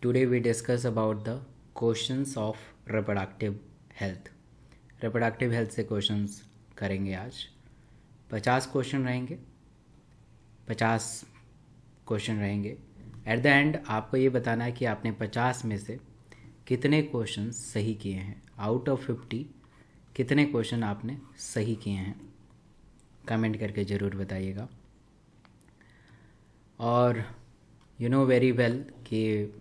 Today we discuss about the questions of reproductive health. reproductive health से questions करेंगे आज. 50 question रहेंगे. 50 question रहेंगे. एट द एंड आपको ये बताना है कि आपने 50 में से कितने क्वेश्चन सही किए हैं. आउट ऑफ 50 कितने क्वेश्चन आपने सही किए हैं, कमेंट करके ज़रूर बताइएगा. और यू नो वेरी वेल कि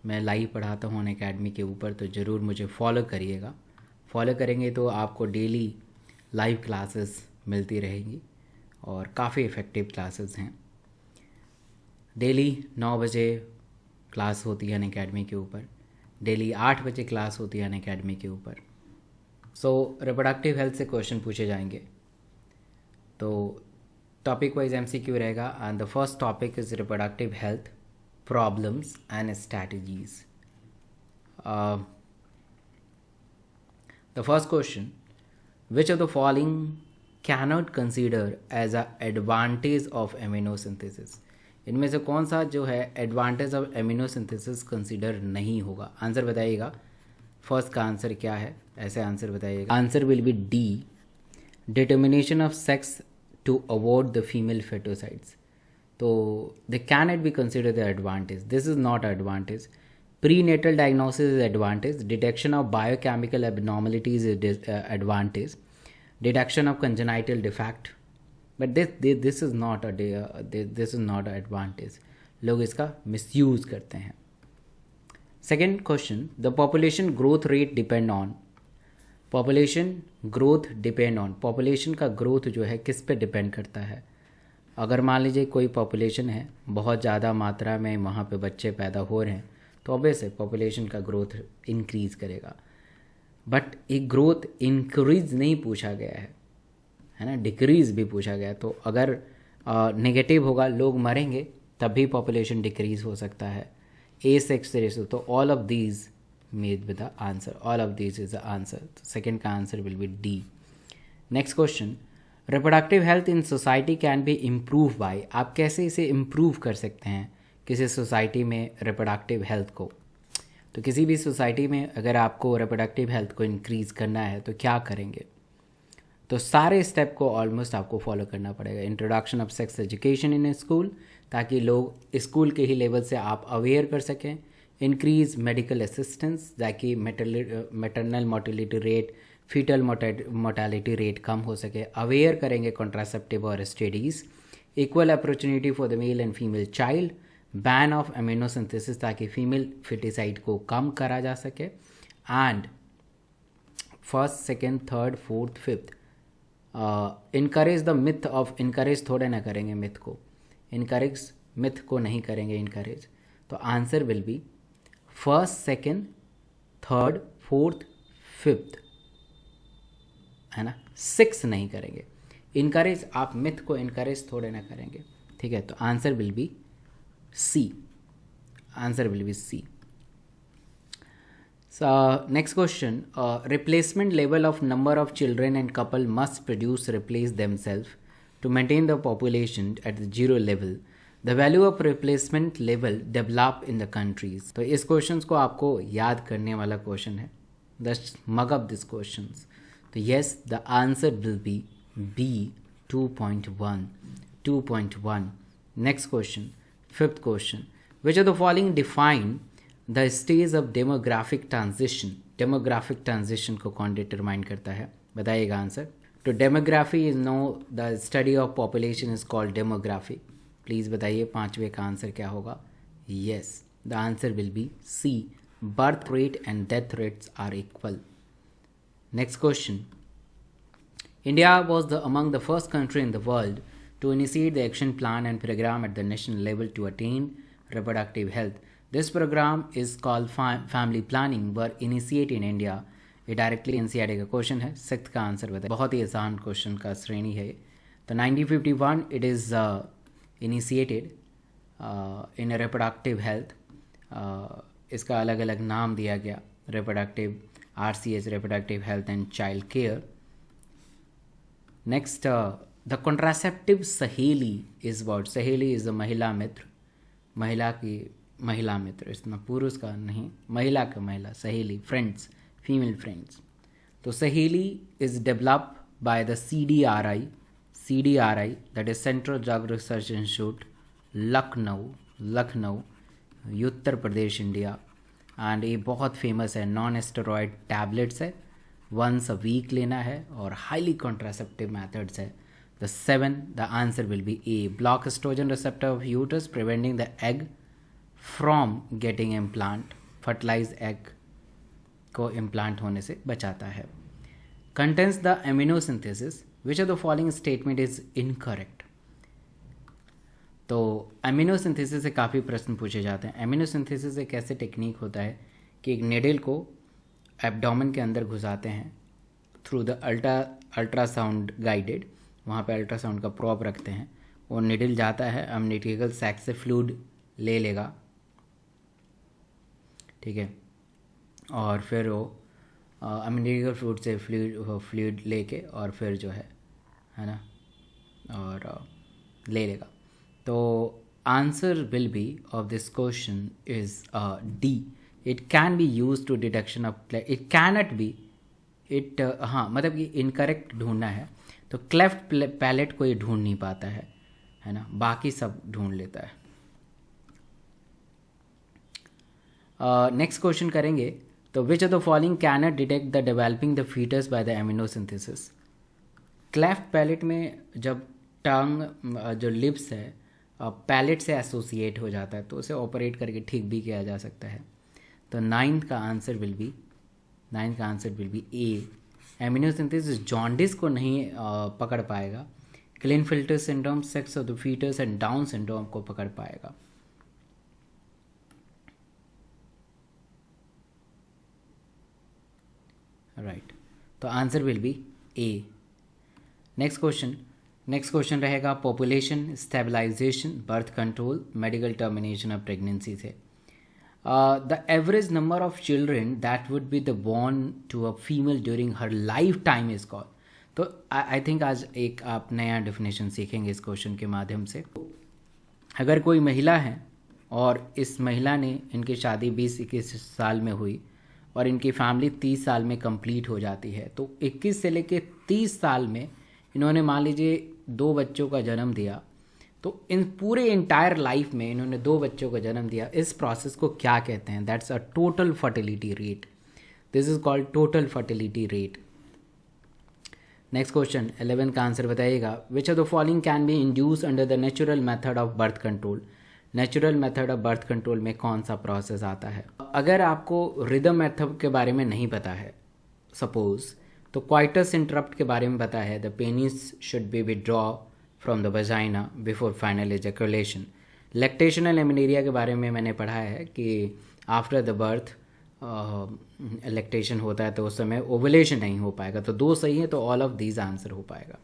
मैं लाइव पढ़ाता हूँ अनअकैडमी के ऊपर, तो ज़रूर मुझे फॉलो करिएगा. फॉलो करेंगे तो आपको डेली लाइव क्लासेस मिलती रहेंगी और काफ़ी इफ़ेक्टिव क्लासेस हैं. डेली 9 बजे क्लास होती है अनअकैडमी के ऊपर. डेली 8 बजे क्लास होती है अनअकैडमी के ऊपर. सो रिप्रोडक्टिव हेल्थ से क्वेश्चन पूछे जाएंगे. तो टॉपिक वाइज MCQ रहेगा. And the first topic is reproductive health problems and strategies. The first question, which of the following cannot consider as a advantage of amino-synthesis? इनमें से कौन सा जो है एडवांटेज ऑफ एमिनोसिंथेसिस कंसीडर नहीं होगा? आंसर बताइएगा. फर्स्ट का आंसर क्या है, ऐसे आंसर बताइएगा. Answer will be D, determination of sex to avoid the female foeticides. तो they cannot be considered the advantage. This is not advantage. Prenatal diagnosis is advantage. Detection of biochemical abnormalities is advantage. Detection of congenital defect. But this is not an advantage. लोग इसका misuse करते हैं. Second question, the population growth rate depend on. Population growth depend on. Population का growth जो है किस पे depend करता है? अगर मान लीजिए कोई पॉपुलेशन है, बहुत ज़्यादा मात्रा में वहाँ पे बच्चे पैदा हो रहे हैं, तो ऑब्वियस है पॉपुलेशन का ग्रोथ इंक्रीज़ करेगा. बट एक ग्रोथ इंक्रीज़ नहीं पूछा गया है ना, डिक्रीज़ भी पूछा गया. तो अगर नेगेटिव होगा, लोग मरेंगे, तब भी पॉपुलेशन डिक्रीज़ हो सकता है. ए सेक्स रेशो, तो all of these made with the answer. All of these is the answer. Second का answer will be D. Next question, reproductive health in society can be improve by. आप कैसे इसे improve कर सकते हैं किसी society में रिप्रोडक्टिव हेल्थ को? तो किसी भी सोसाइटी में अगर आपको रिप्रोडक्टिव हेल्थ को इंक्रीज़ करना है तो क्या करेंगे? तो सारे स्टेप को ऑलमोस्ट आपको फॉलो करना पड़ेगा. Introduction of sex education in school, ताकि लोग स्कूल के ही लेवल से आप अवेयर कर सकें. इंक्रीज मेडिकल असिस्टेंस, ताकि maternal mortality rate, foetal mortality rate कम हो सके. अवेयर करेंगे कॉन्ट्रासेप्टिव और studies. Equal opportunity for the male and female child. Ban of amniocentesis, ताकि फीमेल फिटिसाइड को कम करा जा सके. And first, second, third, fourth, fifth, encourage the myth of. Encourage थोड़े ना करेंगे मिथ को, इनकरेज मिथ को नहीं करेंगे इनकरेज. तो answer will B first, second, third, fourth, fifth, है ना. 6 नहीं करेंगे. इनकरेज, आप मिथ को इनकरेज थोड़े ना करेंगे. ठीक है, तो answer will be C. Answer will be C. Next question, replacement level of number of children and couple must produce replace themself to maintain the population at the zero level. The value of replacement level develop in the countries. तो इस question को आपको याद करने वाला question है. Just mug up this question. तो yes, the answer will be B, 2.1. 2.1. Next question, fifth question. Which of the following define the stage of demographic transition? Demographic transition को कौन determine करता है? बताइएगा आंसर. तो demography is no, the study of population is called demography. Please बताइए 5वें का answer क्या होगा? Yes, the answer will be C. Birth rate and death rates are equal. Next question. India was among the first country in the world to initiate the action plan and program at the national level to attain reproductive health. This program is called family planning, were initiated in India. ये directly NCERT का question है. 6th का answer बताइए. बहुत ही आसान question का श्रेणी है. तो 1951 it is initiated in reproductive health. इसका अलग अलग नाम दिया गया. Reproductive RCH, reproductive health and child care. Next, the contraceptive सहेली is what? सहेली is the महिला मित्र. महिला की महिला मित्र, इसमें पुरुष का नहीं, महिला का महिला, सहेली, फ्रेंड्स, फीमेल फ्रेंड्स। तो सहेली is develop by the CDRI that is central drug research institute, Lucknow, Uttar Pradesh, India. And ये बहुत फेमस है, नॉन स्टेरॉयड टैबलेट्स है, वंस अ वीक लेना है, और हाईली कॉन्ट्रासेप्टिव मैथड्स है। the answer will be A, block estrogen receptor of uterus, preventing the egg from getting implant, fertilized egg को implant होने से बचाता है। contains the amniocentesis, which of the following statement is incorrect? तो एमिनोसिंथेसिस से काफ़ी प्रश्न पूछे जाते हैं। एमिनोसिंथेसिस एक ऐसे टेक्निक होता है कि एक निडल को एब्डोमेन के अंदर घुसाते हैं थ्रू द अल्ट्रासाउंड गाइडेड, वहाँ पे अल्ट्रासाउंड का प्रॉप रखते हैं, और निडल जाता है, अम्निटिकल सैक से फ्लूइड ले लेगा, ठीक है, और फिर वो अम्निटिकल फ्लूइड से फ्लूइड लेके और फिर जो है ना, और ले लेगा। तो answer will be of this question is D, it can be use to deduction of, it cannot be, it, हाँ मतलब कि इनकरेक्ट ढूंढना है तो क्लेफ्ट पैलेट को ये ढूंढ नहीं पाता है ना, बाकी सब ढूंढ लेता है। नेक्स्ट क्वेश्चन करेंगे, तो which of the following cannot detect the developing the foetus by the amniocentesis? Cleft palate में जब टंग जो लिप्स है पैलेट से एसोसिएट हो जाता है तो उसे ऑपरेट करके ठीक भी किया जा सकता है। तो नाइन्थ का answer will be A, amniocentesis jaundice को नहीं पकड़ पाएगा, Klinefelter syndrome, sex of the foetus and Down syndrome को पकड़ पाएगा। राइट, तो answer will be A. Next question रहेगा population stabilisation, birth control, medical termination of pregnancy से। The average number of children that would be the born to a female during her lifetime is called. तो I think आज एक आप नया definition सीखेंगे इस question के माध्यम से। अगर कोई महिला है और इस महिला ने, इनकी शादी 20-21 साल में हुई और इनकी फैमिली 30 साल में कंप्लीट हो जाती है, तो 21 से लेके 30 साल में इन्होंने मान लीजिए 2 बच्चों का जन्म दिया, तो इन पूरे इंटायर लाइफ में इन्होंने 2 बच्चों का जन्म दिया। इस प्रोसेस को क्या कहते हैं? That's a total fertility rate. This is called total fertility rate. Next question 11 का आंसर बताइएगा। Which of the following can be induce under the natural method of birth control? Natural method of birth control में कौन सा process आता है? अगर आपको rhythm method के बारे में नहीं पता है सपोज, तो क्वाइटस इंटरप्ट के बारे में पता है, the penis should be withdraw from the vagina before final ejaculation. Lactational amenorrhoea के बारे में मैंने पढ़ा है कि आफ्टर द बर्थ लैक्टेशन होता है तो उस समय ओवुलेशन नहीं हो पाएगा। तो 2 सही है, तो ऑल ऑफ दीज आंसर हो पाएगा,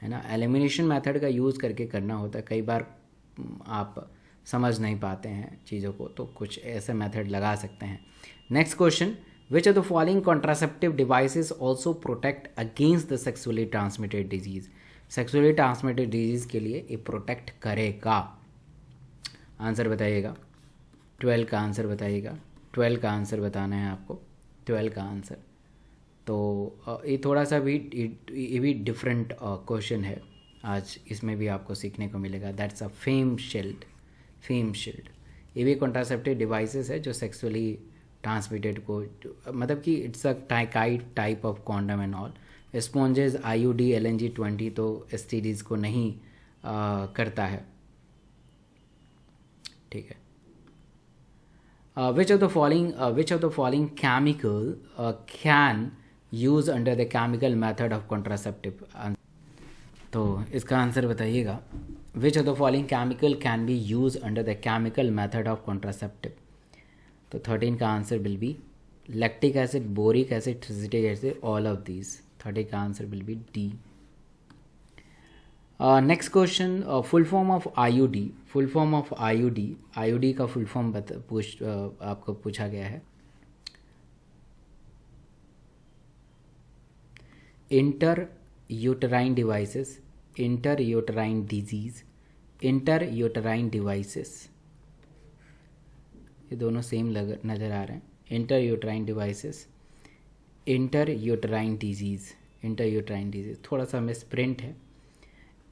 है ना। एलिमिनेशन मेथड का यूज़ करके करना होता है, कई बार आप समझ नहीं पाते हैं चीज़ों को, तो कुछ ऐसे मेथड लगा सकते हैं। Next question, which of the following contraceptive devices also protect against the sexually transmitted disease? Sexually transmitted disease के लिए ये प्रोटेक्ट करेगा। आंसर बताइएगा, 12 का आंसर बताइएगा। 12 का आंसर बताना है आपको, 12 का आंसर। तो ये थोड़ा सा भी ये भी डिफरेंट क्वेश्चन है, आज इसमें भी आपको सीखने को मिलेगा। That's a fame shield. ये भी कॉन्ट्रासेप्टिव डिवाइसेस है जो सेक्सुअली ट्रांसमिटेड को, मतलब कि it's a type of condom and all. Sponges IUD LNG-20 तो STDs को नहीं करता है, ठीक है। Which of the following chemical can use under the chemical method of contraceptive? तो इसका आंसर बताइएगा। Which of the following chemical can be use under the chemical method of contraceptive? तो 13 का answer will B lactic acid, boric acid, acetic acid, all of these. 30 का answer will B D। Next question, full form of IUD। IUD का full form आपको पूछा गया है। Inter uterine devices, inter uterine disease, inter uterine devices. ये दोनों same नज़र आ रहे हैं। Inter uterine devices, inter uterine disease, थोड़ा सा मिस प्रिंट है,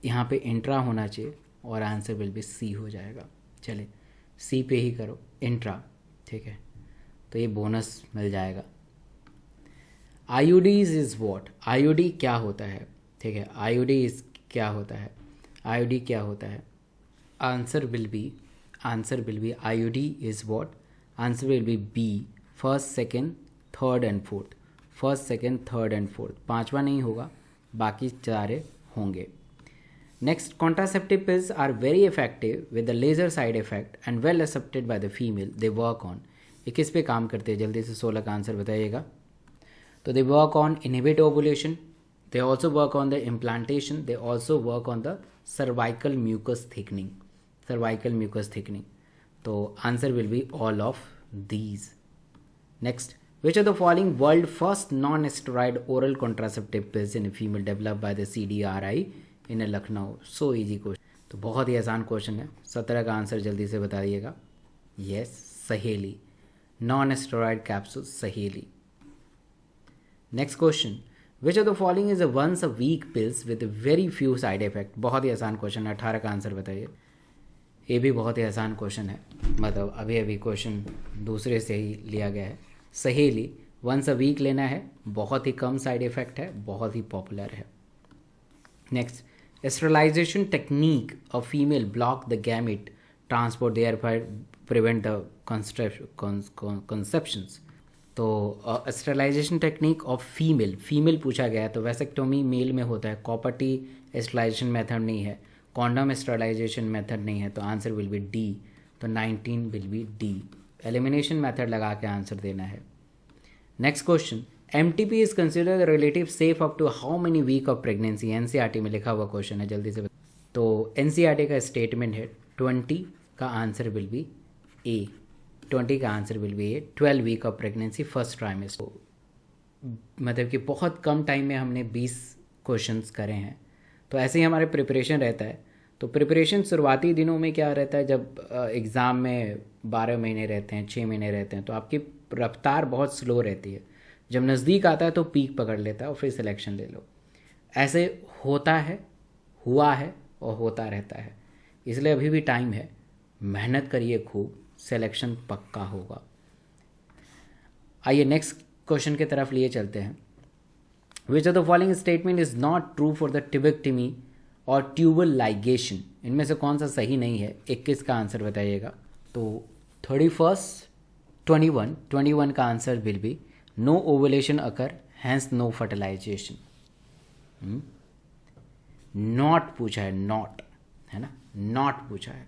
यहाँ पे इंट्रा होना चाहिए और आंसर विल बी सी हो जाएगा। चले सी पे ही करो, इंट्रा, ठीक है, तो ये बोनस मिल जाएगा। आईयूडीज इज़ वॉट, आईयूडी क्या होता है, ठीक है, आईयूडी इज क्या होता है, आईयूडी क्या होता है, answer will be IUD is what, answer will be B, first second third and fourth, first second third and fourth, पांचवा नहीं होगा, बाकी चारे होंगे। Next, contraceptive pills are very effective with the lesser side effect and well accepted by the female, they work on, ये किस पे काम करते हैं, जल्दी से 16 का आंसर बताइएगा। तो they work on inhibit ovulation, they also work on the implantation, they also work on the cervical mucus thickening, तो answer will be all of these. Next, which of the following world first non-steroid oral contraceptive pills in a female developed by the CDRI in Lucknow? So easy question, तो बहुत ही आसान question है। 17 का answer जल्दी से बता दिएगा। Yes, Saheli, non steroid capsule Saheli. Next question, which of the following is a once a week pills with very few side effect, बहुत ही आसान क्वेश्चन है। 18 का आंसर बताइए। ये भी बहुत ही आसान क्वेश्चन है, मतलब अभी क्वेश्चन दूसरे से ही लिया गया है। सहेली वंस अ वीक लेना है, बहुत ही कम साइड इफेक्ट है, बहुत ही पॉपुलर है। Next, sterilization technique of female block the gamete transport there fire prevent the conceptions, तो स्टेरिलाइजेशन टेक्निक ऑफ फीमेल पूछा गया है, तो वैसेक्टोमी मेल में होता है, कॉपर टी स्टेरिलाइजेशन मेथड नहीं है, कॉन्डम स्टेरिलाइजेशन मेथड नहीं है, तो आंसर विल बी डी, तो 19 will be D, elimination method लगा के आंसर देना है। Next question, MTP is considered relative safe up to how many week of pregnancy, NCERT में लिखा हुआ क्वेश्चन है, जल्दी से तो एनसीईआरटी का स्टेटमेंट है 20 का आंसर विल बी ए, 20 का answer will be A, 12 week of pregnancy first trimester, मतलब कि बहुत कम टाइम में हमने 20 क्वेश्चंस करे हैं। तो ऐसे ही हमारे प्रिपरेशन रहता है, तो प्रिपरेशन शुरुआती दिनों में क्या रहता है, जब एग्ज़ाम में 12 महीने रहते हैं, 6 महीने रहते हैं, तो आपकी रफ्तार बहुत स्लो रहती है, जब नज़दीक आता है तो पीक पकड़ लेता है और फिर सिलेक्शन ले लो। ऐसे होता है, हुआ है और होता रहता है, इसलिए अभी भी टाइम है, मेहनत करिए खूब, सिलेक्शन पक्का होगा। आइए नेक्स्ट क्वेश्चन की तरफ लिए चलते हैं। विच of the following statement is not true for the tubectomy और ट्यूबल लाइगेशन, इनमें से कौन सा सही नहीं है, 21 का आंसर बताइएगा। तो 31, 21 का answer will be no ovulation occur, hence no fertilisation. Not पूछा है, नॉट है ना, नॉट पूछा है।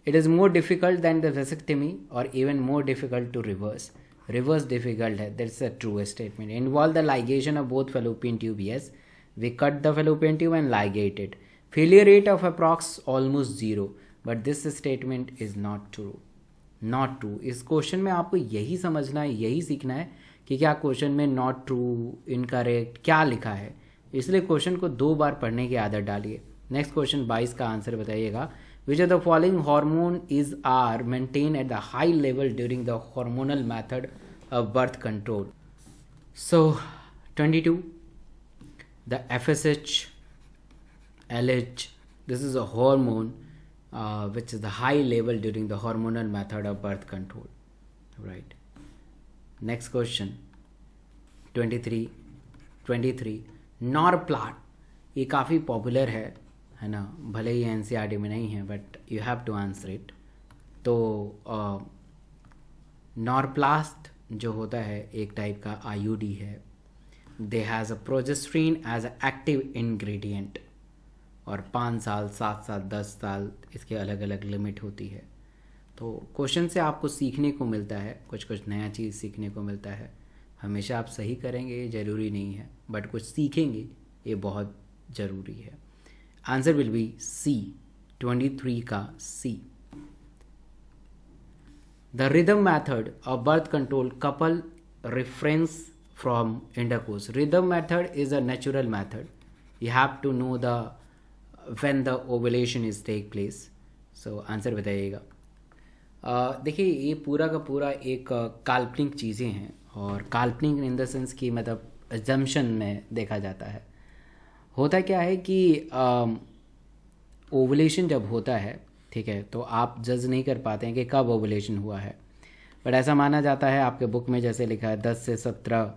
It is more difficult than the vasectomy और even more difficult to reverse difficult है, that's a true statement. Involve the ligation of both fallopian tube, yes, we cut the fallopian tube and ligate it, failure rate of approx almost 0, but this statement is not true, not true। इस question में आपको यही समझना है, यही सीखना है कि क्या क्वेश्चन में नॉट ट्रू, इनकरेक्ट क्या लिखा है, इसलिए क्वेश्चन को 2 बार पढ़ने की आदत डालिए। नेक्स्ट क्वेश्चन 22 का आंसर बताइएगा। Which of the following hormone is are maintain at the high level during the hormonal method of birth control, so 22 the FSH LH, this is a hormone which is the high level during the hormonal method of birth control, right? Next question 23 नॉरप्लाट, ये काफ़ी popular है ना, भले ही NCERT में नहीं है, but you have to answer it. तो Norplant जो होता है एक टाइप का आईयूडी है, they has a progestin as a active ingredient, और 5 साल, 7 साल, 10 साल इसके अलग अलग लिमिट होती है। तो क्वेश्चन से आपको सीखने को मिलता है, कुछ नया चीज़ सीखने को मिलता है। हमेशा आप सही करेंगे ये ज़रूरी नहीं है, बट कुछ सीखेंगे ये बहुत ज़रूरी है। आंसर विल बी सी, 23 का C. The rhythm method of birth control couple reference from intercourse, rhythm method is a natural method, you have to know the when the ovulation is take place, so answer बताइएगा। देखिए ये पूरा का पूरा एक काल्पनिक चीज़ें हैं, और काल्पनिक इन द सेंस कि मतलब एजम्पशन में देखा जाता है। होता क्या है कि ओवुलेशन जब होता है, ठीक है, तो आप जज नहीं कर पाते हैं कि कब ओवुलेशन हुआ है, बट ऐसा माना जाता है, आपके बुक में जैसे लिखा है 10 से 17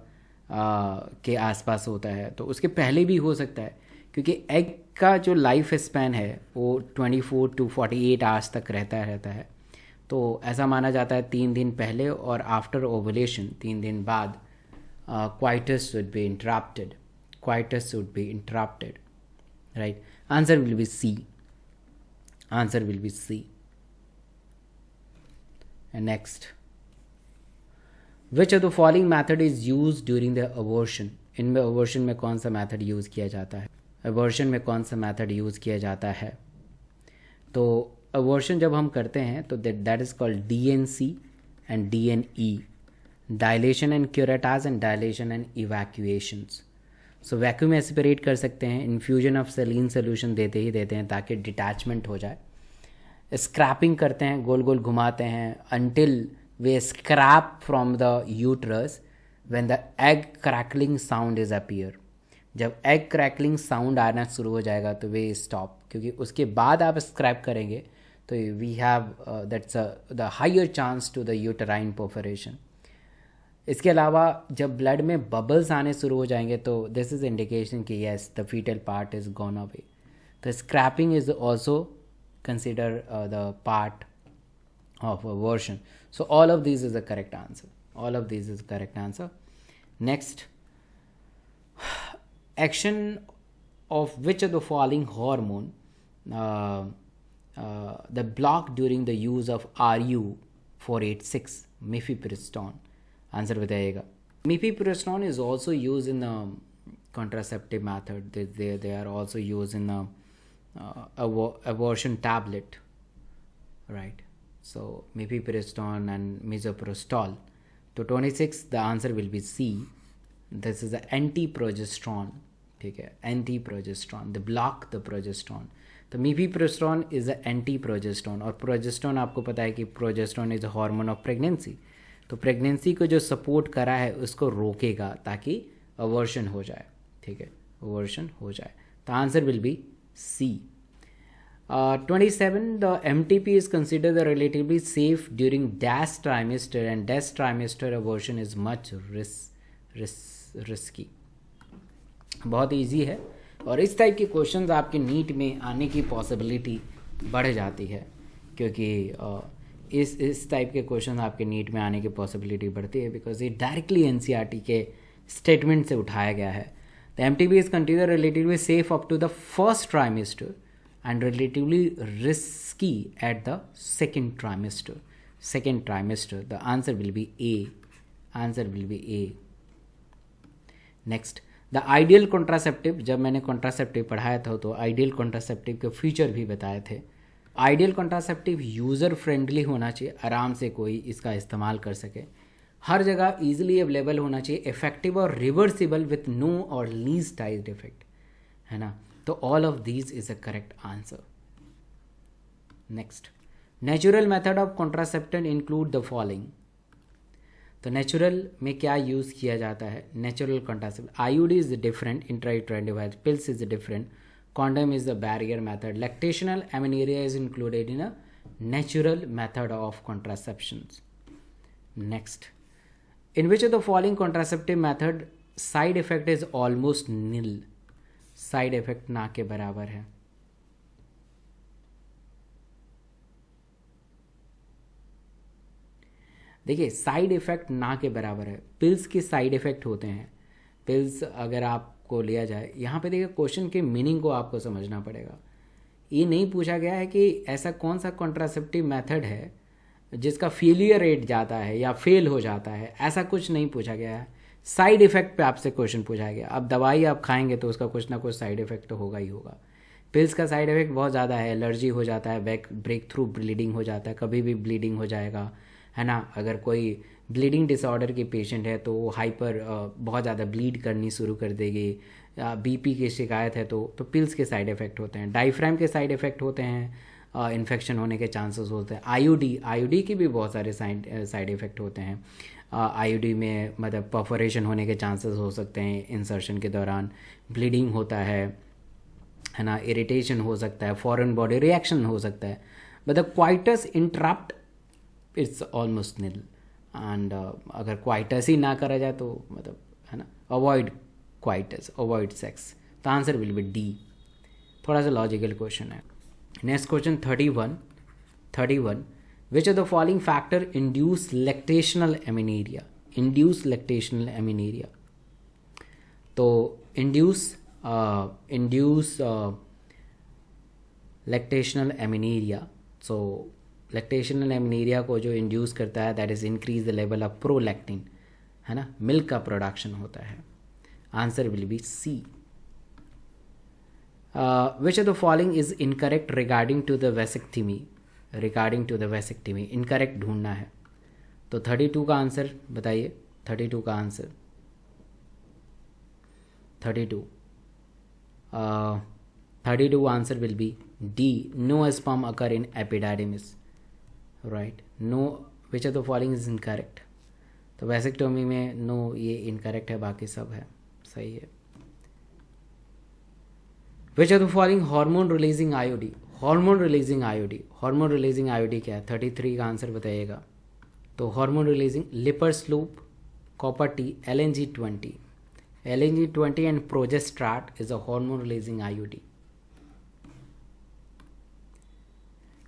के आसपास होता है, तो उसके पहले भी हो सकता है, क्योंकि एग का जो लाइफ स्पैन है वो 24 to 48 आवर्स तक रहता है। तो ऐसा माना जाता है 3 दिन पहले और आफ्टर ओवुलेशन 3 दिन बाद coitus should be interrupted. Coitus should be interrupted. Right? Answer will be C. Answer will be C. And next. Which of the following method is used during the abortion? इनमें abortion में कौन सा method use किया जाता है? abortion में कौन सा method यूज़ किया जाता है? तो abortion जब हम करते हैं तो that is called DNC and DNE. Dilation and curettage and dilation and evacuations. So vacuum aspirate कर सकते हैं, इन्फ्यूजन ऑफ सेलिन सोल्यूशन देते ही देते हैं ताकि डिटैचमेंट हो जाए। स्क्रैपिंग करते हैं, गोल गोल घुमाते हैं until way scrap from the uterus when the egg crackling sound is appear. जब एग क्रैकलिंग साउंड आना शुरू हो जाएगा तो वे स्टॉप, क्योंकि उसके बाद आप स्क्रैप करेंगे तो we have that's the higher chance to the uterine perforation. इसके अलावा जब ब्लड में बबल्स आने शुरू हो जाएंगे तो दिस इज इंडिकेशन कि yes the foetal part is gone away. तो scraping is also consider the part of abortion. So all of this is the correct answer, all of this is correct answer. Next, action of which of the following hormone the block during the use of RU486 mifepristone? Answer बताइएगा। Mifepristone is also used in the contraceptive method. They are also used in the abortion tablet, right? So mifepristone and misoprostol. तो 26 the answer will be C. This is the anti-progesterone. ठीक है, anti progesterone, the block the progesterone. तो मीफीप्रोस्टोन is a anti progesterone, और progesterone आपको पता है कि progesterone is a hormone of pregnancy. तो प्रेगनेंसी को जो सपोर्ट करा है उसको रोकेगा ताकि अवर्शन हो जाए, ठीक है, अवर्शन हो जाए। तो answer will be C. 27 the MTP is consider the relatively safe during dash trimester and dash trimester abortion is much risky. बहुत इजी है, और इस टाइप के क्वेश्चंस आपके नीट में आने की पॉसिबिलिटी बढ़ जाती है, क्योंकि इस टाइप के क्वेश्चन आपके नीट में आने की पॉसिबिलिटी बढ़ती है बिकॉज ये डायरेक्टली NCERT के स्टेटमेंट से उठाया गया है। The MTP is consider relatively safe up to the first trimester and relatively risky at the second trimester. The answer will be A, answer will be A. Next, the ideal contraceptive, जब मैंने contraceptive पढ़ाया था तो ideal contraceptive के feature भी बताए थे। Ideal contraceptive user friendly होना चाहिए, आराम से कोई इसका इस्तेमाल कर सके, हर जगह ईजिली अवेलेबल होना चाहिए, इफेक्टिव और रिवर्सिबल विथ नो और लीस्ट साइड इफेक्ट, है ना। तो all of these is a correct answer. Next, natural method of contraception include the following. तो नेचुरल में क्या यूज़ किया जाता है? Natural contraception, IUD is different, intrauterine device, pills is different, condom is the barrier method, lactational amenorrhoea is included in a natural method of contraceptions. Next, in which of the following contraceptive method side effect is almost nil? Side effect ना के बराबर है। देखिए, side effect ना के बराबर है। Pills के साइड इफ़ेक्ट होते हैं, पिल्स अगर आपको लिया जाए, यहाँ पे देखिए क्वेश्चन के मीनिंग को आपको समझना पड़ेगा। ये नहीं पूछा गया है कि ऐसा कौन सा कॉन्ट्रासेप्टिव मेथड है जिसका फेलियर रेट जाता है या फेल हो जाता है, ऐसा कुछ नहीं पूछा गया है। साइड इफ़ेक्ट पे आपसे क्वेश्चन पूछा गया। अब दवाई आप खाएंगे तो उसका कुछ ना कुछ साइड इफ़ेक्ट तो होगा ही होगा। पिल्स का साइड इफ़ेक्ट बहुत ज़्यादा है, एलर्जी हो जाता है, ब्रेक थ्रू ब्लीडिंग हो जाता है, कभी भी ब्लीडिंग हो जाएगा, है ना। अगर कोई ब्लीडिंग डिसऑर्डर की पेशेंट है तो वो हाइपर बहुत ज़्यादा ब्लीड करनी शुरू कर देगी, BP की शिकायत है तो पिल्स के साइड इफ़ेक्ट होते हैं। डायफ्राम के साइड इफ़ेक्ट होते हैं, इन्फेक्शन होने के चांसेस होते हैं। आईयूडी की भी बहुत सारे साइड इफ़ेक्ट होते हैं। आईयूडी में मतलब परफोरेशन होने के चांसेस हो सकते हैं इंसर्शन के दौरान, ब्लीडिंग होता है ना, इरिटेशन हो सकता है, फॉरेन बॉडी रिएक्शन हो सकता है, but the coitus interrupt it's almost nil. And अगर क्वाइटस ही ना करा जाए तो मतलब है ना, अवॉइड क्वाइटस, अवॉइड सेक्स। तो आंसर विल बी डी। थोड़ा सा लॉजिकल क्वेश्चन है। Next question 31 which of the following factor induce lactational amenorrhoea. Induce lactational amenorrhoea, तो induce lactational amenorrhoea, so lactational amenorrhoea को जो इंड्यूस करता है that is increase the level of prolactin, है ना, मिल्क का प्रोडक्शन होता है। Answer will be C. Which of the following is incorrect regarding to the vasectomy. Regarding to the vasectomy incorrect ढूंढना है। तो 32 का आंसर बताइए। 32 का answer 32 answer will be D, no sperm occur in epididymis, right. No, which of the following is incorrect. तो vasectomy में no ये incorrect है, बाकी सब है सही है। Which of the following hormone releasing IUD. Hormone releasing IUD, hormone releasing IUD क्या है? 33 का आंसर बताइएगा। तो hormone releasing Lippes loop, copper T, LNG20 and progesterone is a hormone releasing IUD.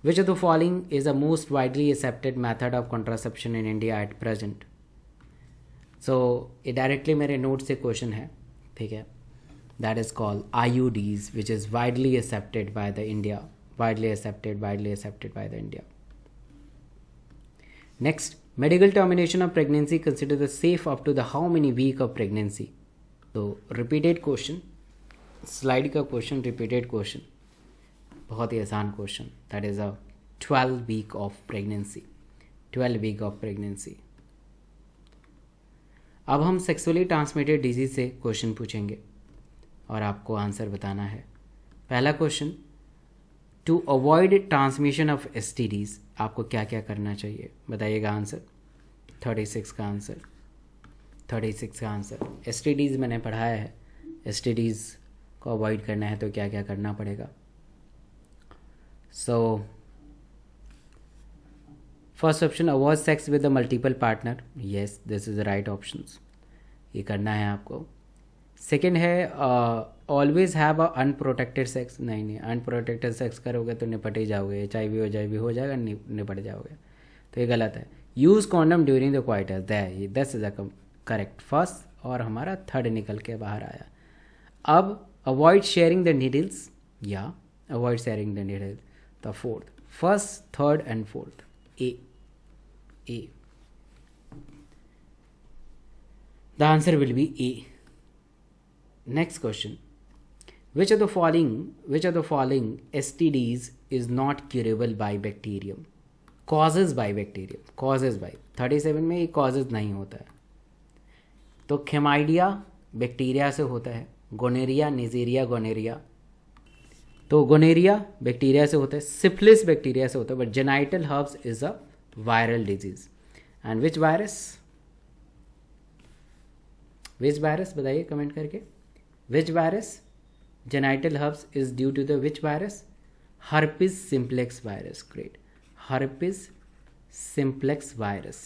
Which of the following is the most widely accepted method of contraception in India at present? So ये directly मेरे note से question है, ठीक है। That is called IUDs, which is widely accepted by the India. Widely accepted by the India. Next, medical termination of pregnancy considered the safe up to the how many week of pregnancy? तो repeated question, slide का question, repeated question, बहुत ही आसान question. That is a 12 week of pregnancy. 12 week of pregnancy. अब हम sexually transmitted disease से question पूछेंगे और आपको आंसर बताना है। पहला question, to avoid transmission of STDs आपको क्या क्या करना चाहिए? बताइएगा आंसर। 36 का आंसर। 36 का आंसर। STDs मैंने पढ़ाया है, STDs को अवॉइड करना है तो क्या क्या करना पड़ेगा। So first option, avoid sex with the multiple partner. Yes, this is the right option, ये करना है आपको। सेकेंड है always have a unprotected sex. नहीं, अनप्रोटेक्टेड सेक्स करोगे तो निपट ही जाओगे, HIV हो जाएगा, निपट जाओगे, तो ये गलत है। Use condom during the coitus, this is a correct first, और हमारा थर्ड निकल के बाहर आया। अब अवॉइड शेयरिंग द नीडल्स, या avoid sharing the needles, the fourth, first, third and fourth, A. The answer will be A. Next question, which of the following STDs is not curable by bacterium? Causes by bacterium, causes by 37 में ये causes नहीं होता है। तो खेमाइडिया bacteria से होता है, gonorrhoea, Neisseria gonorrhoea, तो गोनेरिया बैक्टीरिया से होता है, सिफिलिस बैक्टीरिया से होता है, but genital herpes is a viral disease. And which virus बताइए कमेंट करके। विच virus genital herbs is due to the which virus? Herpes simplex virus. Great. Herpes simplex virus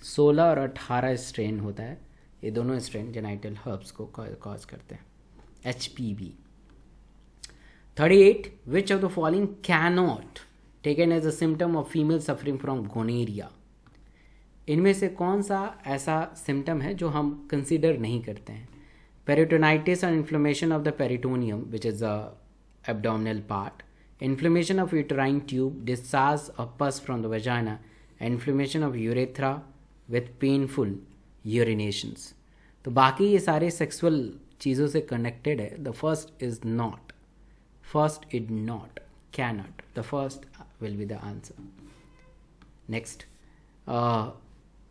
16 और 18 strain होता है, ये दोनों स्ट्रेन जेनाइटल हर्ब्स को cause करते हैं। HPV। 38 which of the following cannot taken as a symptom of female suffering from gonorrhea? इनमें से कौन सा ऐसा सिम्टम है जो हम कंसिडर नहीं करते हैं? Peritonitis and inflammation of the peritoneum, which is the abdominal part, inflammation of uterine tube, discharge of pus from the vagina, and inflammation of urethra with painful urinations. तो बाकी ये सारे सेक्सुअल चीज़ों से कनेक्टेड है। The first is not, first is not, cannot, the first will be the answer. Next,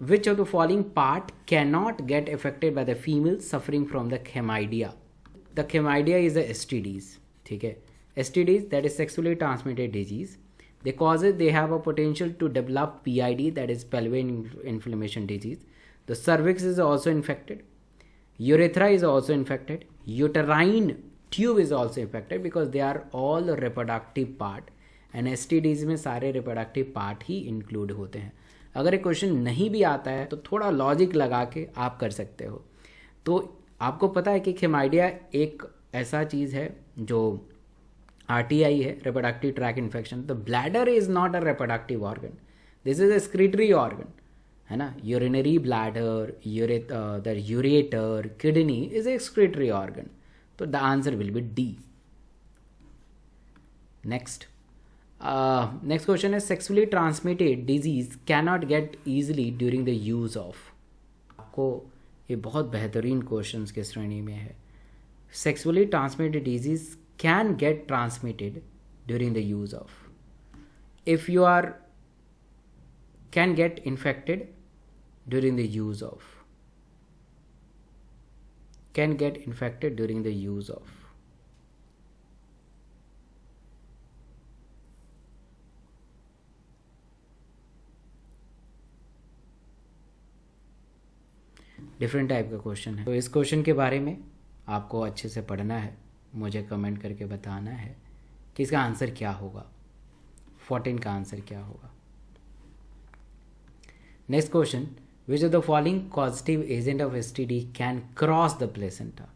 which of the following part cannot get affected by the female suffering from the chlamydia? The chlamydia is a STDs, ठीक है। STDs, that is sexually transmitted disease. They have a potential to develop PID, that is pelvic inflammation disease. The cervix is also infected. Urethra is also infected. Uterine tube is also infected because they are all reproductive part. And STDs में सारे reproductive part ही include होते हैं. अगर एक question नहीं भी आता है तो थोड़ा लॉजिक लगा के आप कर सकते हो. तो आपको पता है कि खिमाइडिया एक ऐसा चीज़ है जो RTI है, reproductive tract infection. The bladder is not a reproductive organ, this is a excretory organ, है ना. Urinary bladder, the ureter, kidney is a excretory organ. तो the answer will be D. Next question है sexually transmitted disease cannot get easily during the use of. आपको ये बहुत बेहतरीन question के श्रेणी में है. Sexually transmitted disease can get transmitted during the use of. If you are can get infected during the use of, can get infected during the use of. Different type का question है. तो इस question के बारे में आपको अच्छे से पढ़ना है, मुझे कमेंट करके बताना है कि इसका आंसर क्या होगा, 14 का आंसर क्या होगा. Next question, which of the following causative agent of STD can cross the placenta,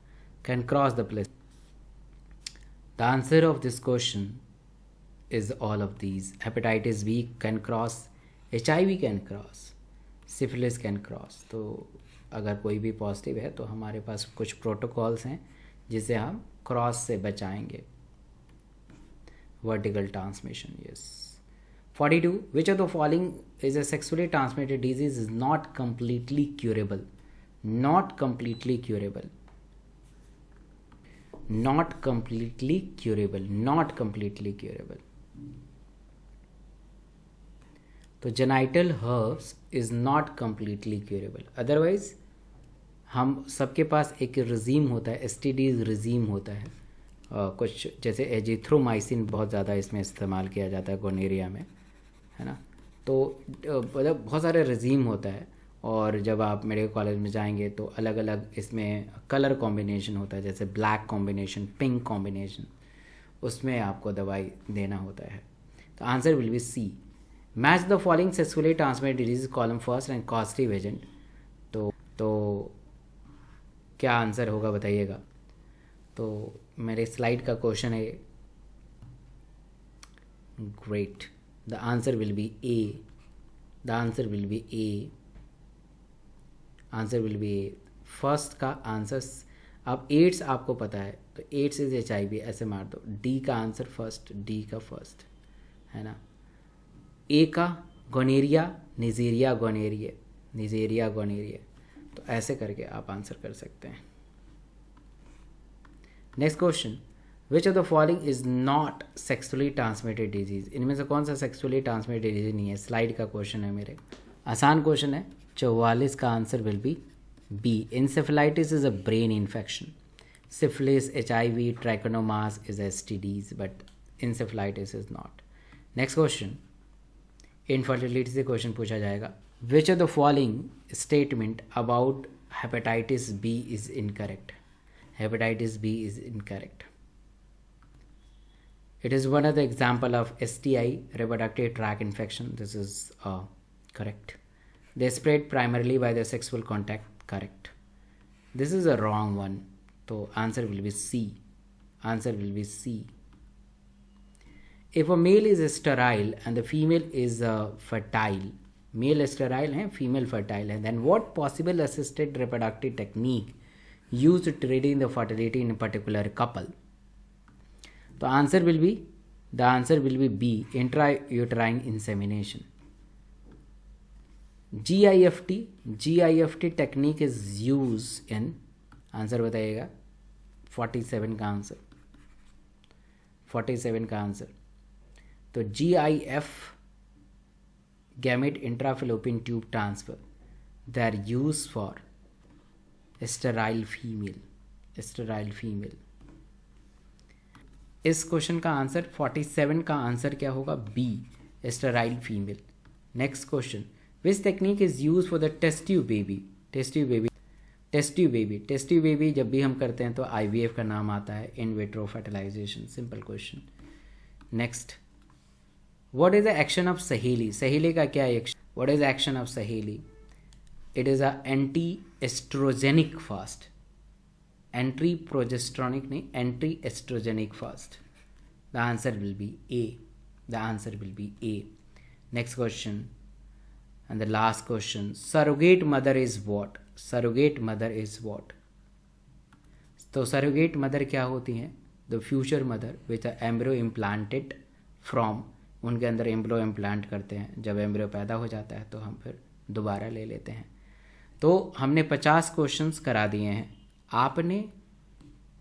can cross the placenta. The answer of this question is all of these. Hepatitis B can cross, HIV can cross, syphilis can cross. तो अगर कोई भी positive है तो हमारे पास कुछ protocols हैं जिसे हम क्रॉस से बचाएंगे. Vertical transmission, yes. 42, which of the following is a sexually transmitted disease is not completely curable. Not completely curable, not completely curable, not completely curable. तो genital herpes is not completely curable. Otherwise हम सबके पास एक regime होता है, STDs regime होता है. कुछ जैसे एजिथ्रोमाइसिन बहुत ज़्यादा इसमें इस्तेमाल किया जाता है गोनेरिया में, है ना. तो मतलब बहुत सारे रिजीम होता है. और जब आप मेडिकल कॉलेज में जाएंगे तो अलग अलग इसमें कलर कॉम्बिनेशन होता है, जैसे ब्लैक कॉम्बिनेशन, पिंक कॉम्बिनेशन, उसमें आपको दवाई देना होता है. तो answer will B C. Match the following sexually transmitted disease column first and causative agent. तो क्या आंसर होगा बताइएगा. तो मेरे स्लाइड का क्वेश्चन है. Great. The answer will B A. The answer will B A. Answer will B A. First का answer. अब एड्स आपको पता है तो एड्स इज HIV, ऐसे मार दो. D का आंसर फर्स्ट, D का फर्स्ट, है ना. A का gonorrhoea, Neisseria gonorrhoea, Neisseria gonorrhoea. तो ऐसे करके आप आंसर कर सकते हैं. Next question, which of the following is not sexually transmitted disease. इनमें से कौन सा सेक्सुअली ट्रांसमिटेड डिजीज नहीं है. स्लाइड का क्वेश्चन है मेरे, आसान क्वेश्चन है. 44 का answer will be B. Encephalitis is a brain infection. Syphilis, HIV, trichomonas is STDs, but encephalitis is not. Next question. Infertility से क्वेश्चन पूछा जाएगा. विच of the following statement about hepatitis B is incorrect. Hepatitis B is incorrect. It is one of the example of STI, reproductive tract infection. This is correct. They spread primarily by the sexual contact. Correct. This is a wrong one. So answer will be C. Answer will be C. If a male is sterile and the female is fertile, male sterile है, female fertile है, then what possible assisted reproductive technique used to treating the fertility in a particular couple? तो answer will be, the answer will be B. Intrauterine insemination. GIFT technique is use in. Answer बताइएगा. 47 का answer, 47 का answer. तो GIF, gamete intrafallopian tube transfer, they are use for sterile female, sterile female. इस question का answer 47 का answer क्या होगा? B, sterile female. Next question, which technique is use for the test tube baby? Test tube baby जब भी हम करते हैं तो IVF का नाम आता है, in vitro fertilisation. Simple question. Next, what is the action of Saheli? Saheli का क्या action? What is action of Saheli? It is a anti estrogenic fast, anti progestronic नहीं, anti estrogenic fast. The answer will be A, the answer will be A. Next question and the last question, surrogate mother is what? surrogate mother is what? तो surrogate mother क्या होती हैं? the future mother with a embryo implanted from, उनके अंदर एम्ब्रो implant करते हैं, जब एम्ब्रो पैदा हो जाता है तो हम फिर दोबारा ले लेते हैं। तो हमने 50 क्वेश्चंस करा दिए हैं। आपने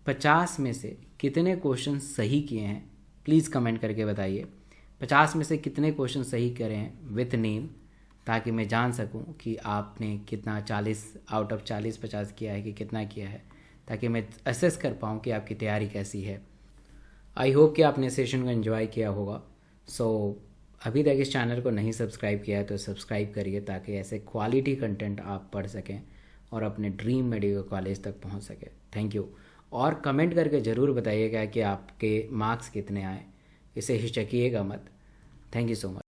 50 में से कितने क्वेश्चन सही किए हैं प्लीज़ कमेंट करके बताइए। 50 में से कितने क्वेश्चन सही करे हैं विथ नेम, ताकि मैं जान सकूं कि आपने कितना 40 आउट ऑफ 40 50 किया है कि कितना किया है, ताकि मैं असेस कर पाऊं कि आपकी तैयारी कैसी है। आई होप कि आपने सेशन को एंजॉय किया होगा। सो अभी तक इस चैनल को नहीं सब्सक्राइब किया है तो सब्सक्राइब करिए, ताकि ऐसे क्वालिटी कंटेंट आप पढ़ सकें और अपने ड्रीम मेडिकल कॉलेज तक पहुँच सकें। Thank you. और कमेंट करके ज़रूर बताइएगा कि आपके मार्क्स कितने आए, इसे हिचकिएगा मत। Thank you so much.